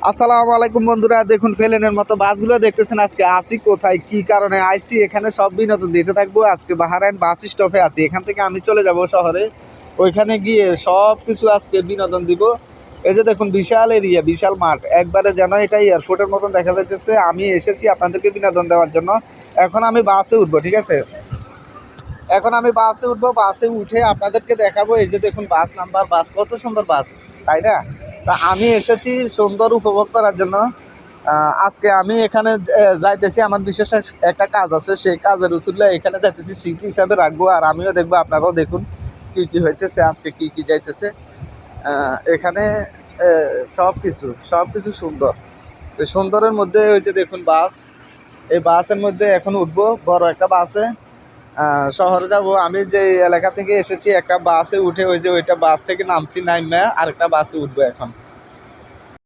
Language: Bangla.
আসসালামু আলাইকুম বন্ধুরা, দেখুন ফেলেনের মতো বাসগুলো দেখতেছেন। আজকে আসি কোথায়, কি কারণে আইসি, এখানে সব বিনোদন দিতে থাকবো। আজকে বাহারাইন বাস স্টপে আছি, এখান থেকে আমি চলে যাব শহরে। ওইখানে গিয়ে সব কিছু আজকে বিনোদন দিব। এই যে দেখুন, বিশাল এরিয়া, বিশাল মাঠ, একবারে যেন এটা এয়ারপোর্টের মতন দেখা যাইতেছে। আমি এসেছি আপনাদেরকে বিনোদন দেওয়ার জন্য। এখন আমি বাসে উঠবো, ঠিক আছে। এখন আমি বাসে উঠবো, বাসে উঠে আপনাদেরকে দেখাবো। এই যে দেখুন বাস নাম্বার, বাস কত সুন্দর বাস, তাই না? তা আমি এসেছি সুন্দর উপভোগ করার জন্য। আজকে আমি এখানে যাইতেছি, আমার বিশেষ একটা কাজ আছে, সেই কাজের উসুলে এখানে যাইতেছি, স্মৃতি হিসাবে রাখবো। আর আমিও দেখবো, আপনারাও দেখুন কি কি হইতেছে আজকে, কি কি যাইতেছে এখানে। সব কিছু সুন্দর। তো সুন্দরের মধ্যে ওই যে দেখুন বাস, এই বাসের মধ্যে এখন উঠবো, বড় একটা বাসে শহরে যাব। আমি যে এলাকা থেকে এসেছি, একটা বাসে উঠে ওই যে ওইটা বাস থেকে নামছি, নাইমা আরেকটা বাসে উঠবো এখন।